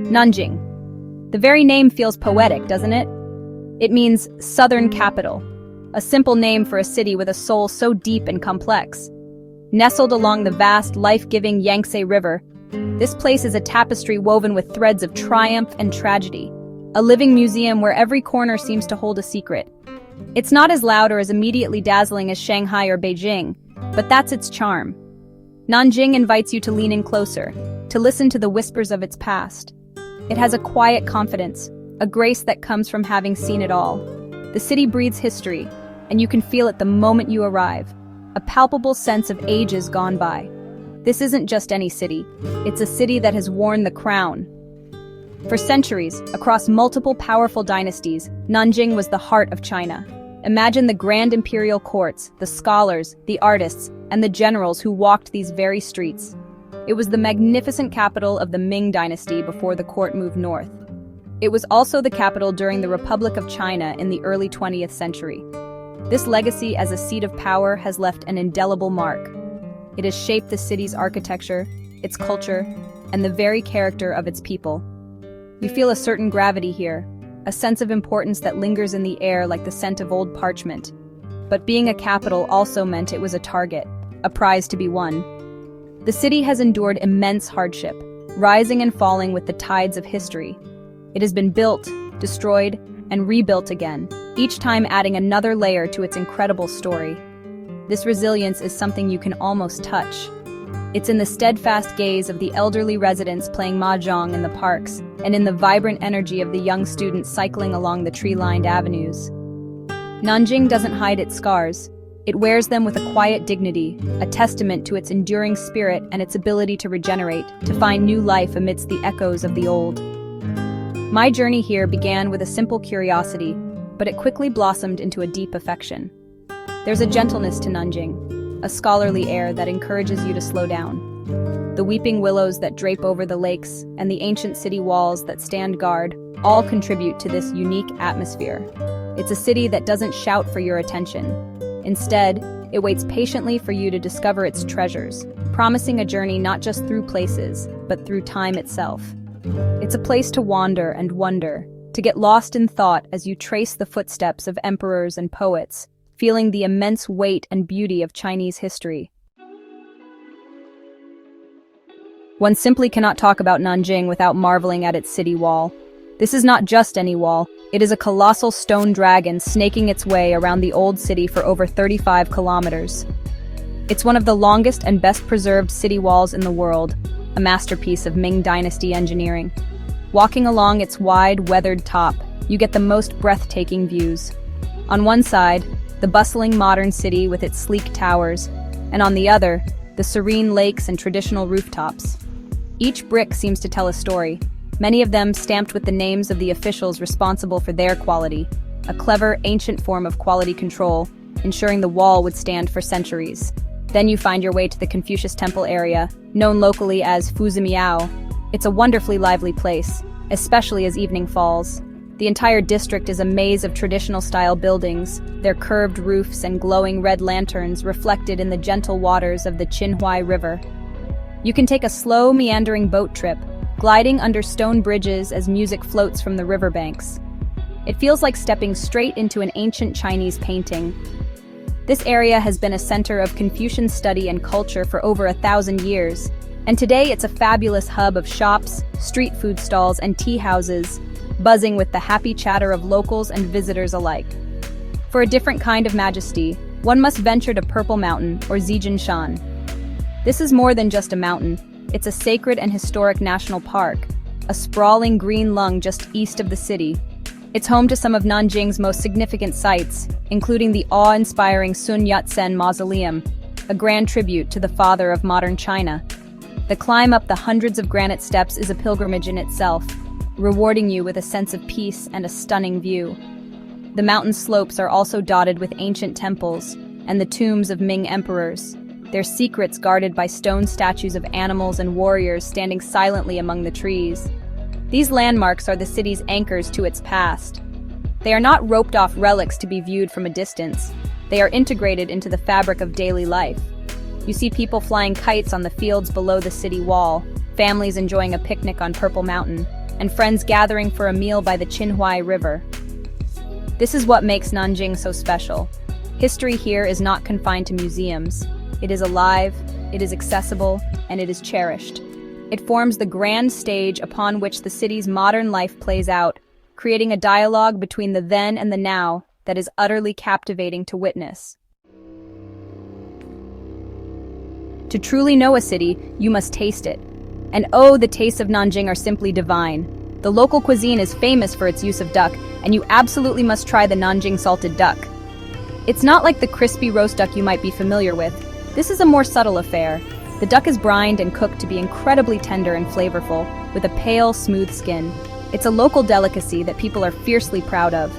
Nanjing. The very name feels poetic, doesn't it? It means southern capital, a simple name for a city with a soul so deep and complex. Nestled along the vast, life-giving Yangtze River, this place is a tapestry woven with threads of triumph and tragedy, a living museum where every corner seems to hold a secret. It's not as loud or as immediately dazzling as Shanghai or Beijing, but that's its charm. Nanjing invites you to lean in closer, to listen to the whispers of its past. It has a quiet confidence, a grace that comes from having seen it all. The city breathes history, and you can feel it the moment you arrive, a palpable sense of ages gone by. This isn't just any city, it's a city that has worn the crown. For centuries, across multiple powerful dynasties, Nanjing was the heart of China. Imagine the grand imperial courts, the scholars, the artists, and the generals who walked these very streets. It was the magnificent capital of the Ming dynasty before the court moved north. It was also the capital during the Republic of China in the early 20th century. This legacy as a seat of power has left an indelible mark. It has shaped the city's architecture, its culture, and the very character of its people. You feel a certain gravity here, a sense of importance that lingers in the air like the scent of old parchment. But being a capital also meant it was a target, a prize to be won. The city has endured immense hardship, rising and falling with the tides of history. It has been built, destroyed, and rebuilt again, each time adding another layer to its incredible story. This resilience is something you can almost touch. It's in the steadfast gaze of the elderly residents playing mahjong in the parks, and in the vibrant energy of the young students cycling along the tree-lined avenues. Nanjing doesn't hide its scars. It wears them with a quiet dignity, a testament to its enduring spirit and its ability to regenerate, to find new life amidst the echoes of the old. My journey here began with a simple curiosity, but it quickly blossomed into a deep affection. There's a gentleness to Nanjing, a scholarly air that encourages you to slow down. The weeping willows that drape over the lakes and the ancient city walls that stand guard all contribute to this unique atmosphere. It's a city that doesn't shout for your attention. Instead, it waits patiently for you to discover its treasures, promising a journey not just through places, but through time itself. It's a place to wander and wonder, to get lost in thought as you trace the footsteps of emperors and poets, feeling the immense weight and beauty of Chinese history. One simply cannot talk about Nanjing without marveling at its city wall. This is not just any wall, it is a colossal stone dragon snaking its way around the old city for over 35 kilometers. It's one of the longest and best preserved city walls in the world, a masterpiece of Ming Dynasty engineering. Walking along its wide, weathered top, you get the most breathtaking views. On one side, the bustling modern city with its sleek towers, and on the other, the serene lakes and traditional rooftops. Each brick seems to tell a story, many of them stamped with the names of the officials responsible for their quality, a clever, ancient form of quality control, ensuring the wall would stand for centuries. Then you find your way to the Confucius Temple area, known locally as Fuzimiao. It's a wonderfully lively place, especially as evening falls. The entire district is a maze of traditional-style buildings, their curved roofs and glowing red lanterns reflected in the gentle waters of the Qinhuai River. You can take a slow, meandering boat trip, gliding under stone bridges as music floats from the riverbanks. It feels like stepping straight into an ancient Chinese painting. This area has been a center of Confucian study and culture for over 1,000 years, and today it's a fabulous hub of shops, street food stalls, and tea houses, buzzing with the happy chatter of locals and visitors alike. For a different kind of majesty, one must venture to Purple Mountain or Zijinshan. This is more than just a mountain. It's a sacred and historic national park, a sprawling green lung just east of the city. It's home to some of Nanjing's most significant sites, including the awe-inspiring Sun Yat-sen Mausoleum, a grand tribute to the father of modern China. The climb up the hundreds of granite steps is a pilgrimage in itself, rewarding you with a sense of peace and a stunning view. The mountain slopes are also dotted with ancient temples and the tombs of Ming emperors, their secrets guarded by stone statues of animals and warriors standing silently among the trees. These landmarks are the city's anchors to its past. They are not roped-off relics to be viewed from a distance. They are integrated into the fabric of daily life. You see people flying kites on the fields below the city wall, families enjoying a picnic on Purple Mountain, and friends gathering for a meal by the Qinhuai River. This is what makes Nanjing so special. History here is not confined to museums. It is alive, it is accessible, and it is cherished. It forms the grand stage upon which the city's modern life plays out, creating a dialogue between the then and the now that is utterly captivating to witness. To truly know a city, you must taste it. And oh, the tastes of Nanjing are simply divine. The local cuisine is famous for its use of duck, and you absolutely must try the Nanjing salted duck. It's not like the crispy roast duck you might be familiar with. This is a more subtle affair. The duck is brined and cooked to be incredibly tender and flavorful, with a pale, smooth skin. It's a local delicacy that people are fiercely proud of.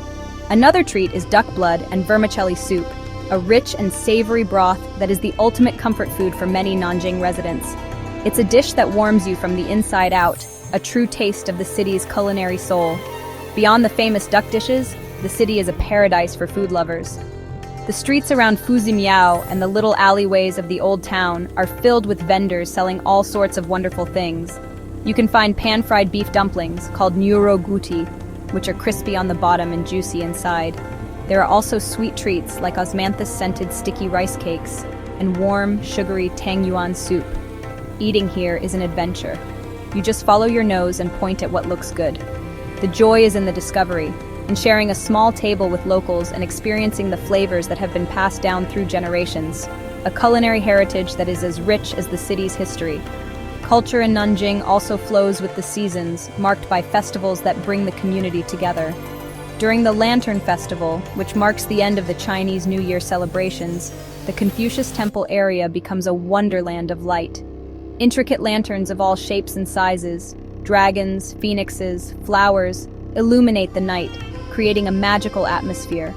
Another treat is duck blood and vermicelli soup, a rich and savory broth that is the ultimate comfort food for many Nanjing residents. It's a dish that warms you from the inside out, a true taste of the city's culinary soul. Beyond the famous duck dishes, the city is a paradise for food lovers. The streets around Fuzimiao and the little alleyways of the old town are filled with vendors selling all sorts of wonderful things. You can find pan-fried beef dumplings, called neuroguti, which are crispy on the bottom and juicy inside. There are also sweet treats like osmanthus-scented sticky rice cakes and warm, sugary tangyuan soup. Eating here is an adventure. You just follow your nose and point at what looks good. The joy is in the discovery, in sharing a small table with locals and experiencing the flavors that have been passed down through generations, a culinary heritage that is as rich as the city's history. Culture in Nanjing also flows with the seasons, marked by festivals that bring the community together. During the Lantern Festival, which marks the end of the Chinese New Year celebrations, the Confucius Temple area becomes a wonderland of light. Intricate lanterns of all shapes and sizes, dragons, phoenixes, flowers, illuminate the night, creating a magical atmosphere.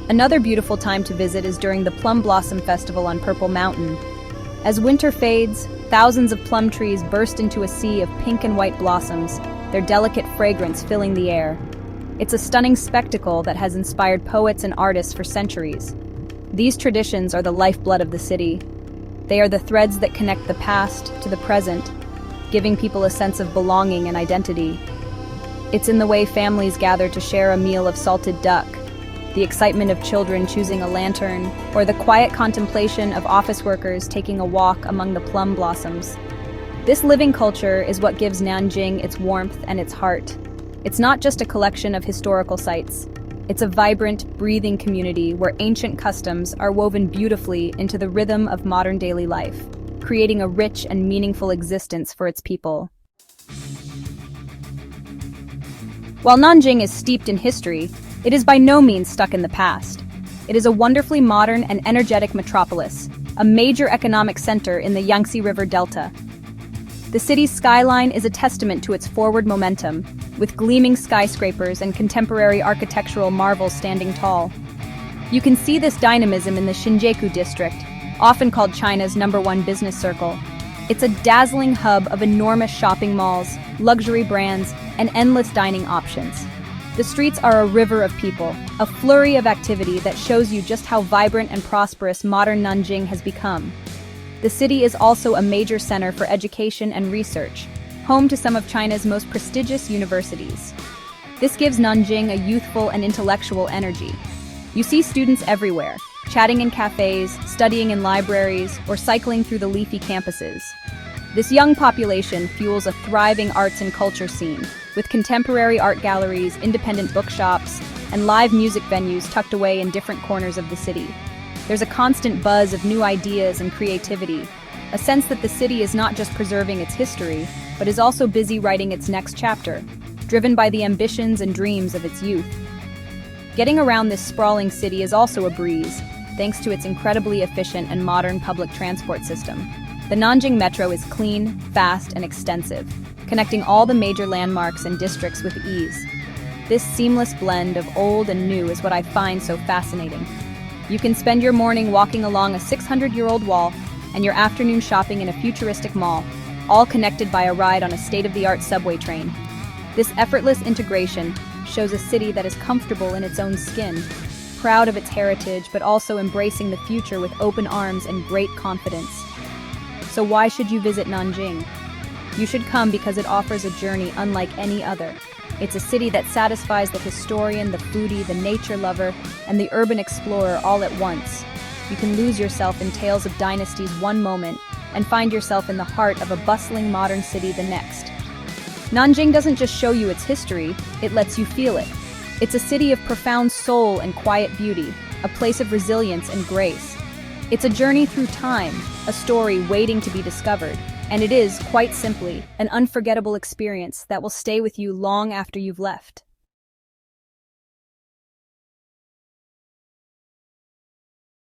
Another beautiful time to visit is during the Plum Blossom Festival on Purple Mountain. As winter fades, thousands of plum trees burst into a sea of pink and white blossoms, their delicate fragrance filling the air. It's a stunning spectacle that has inspired poets and artists for centuries. These traditions are the lifeblood of the city. They are the threads that connect the past to the present, giving people a sense of belonging and identity. It's in the way families gather to share a meal of salted duck, the excitement of children choosing a lantern, or the quiet contemplation of office workers taking a walk among the plum blossoms. This living culture is what gives Nanjing its warmth and its heart. It's not just a collection of historical sites. It's a vibrant, breathing community where ancient customs are woven beautifully into the rhythm of modern daily life, creating a rich and meaningful existence for its people. While Nanjing is steeped in history, it is by no means stuck in the past. It is a wonderfully modern and energetic metropolis, a major economic center in the Yangtze River Delta. The city's skyline is a testament to its forward momentum, with gleaming skyscrapers and contemporary architectural marvels standing tall. You can see this dynamism in the Shinjuku district, often called China's #1 business circle. It's a dazzling hub of enormous shopping malls, luxury brands, and endless dining options. The streets are a river of people, a flurry of activity that shows you just how vibrant and prosperous modern Nanjing has become. The city is also a major center for education and research, home to some of China's most prestigious universities. This gives Nanjing a youthful and intellectual energy. You see students everywhere, chatting in cafes, studying in libraries, or cycling through the leafy campuses. This young population fuels a thriving arts and culture scene, with contemporary art galleries, independent bookshops, and live music venues tucked away in different corners of the city. There's a constant buzz of new ideas and creativity, a sense that the city is not just preserving its history, but is also busy writing its next chapter, driven by the ambitions and dreams of its youth. Getting around this sprawling city is also a breeze, thanks to its incredibly efficient and modern public transport system. The Nanjing Metro is clean, fast, and extensive, connecting all the major landmarks and districts with ease. This seamless blend of old and new is what I find so fascinating. You can spend your morning walking along a 600-year-old wall and your afternoon shopping in a futuristic mall, all connected by a ride on a state-of-the-art subway train. This effortless integration shows a city that is comfortable in its own skin, proud of its heritage but also embracing the future with open arms and great confidence. So why should you visit Nanjing? You should come because it offers a journey unlike any other. It's a city that satisfies the historian, the foodie, the nature lover, and the urban explorer all at once. You can lose yourself in tales of dynasties one moment and find yourself in the heart of a bustling modern city the next. Nanjing doesn't just show you its history, it lets you feel it. It's a city of profound soul and quiet beauty, a place of resilience and grace. It's a journey through time, a story waiting to be discovered, and it is, quite simply, an unforgettable experience that will stay with you long after you've left.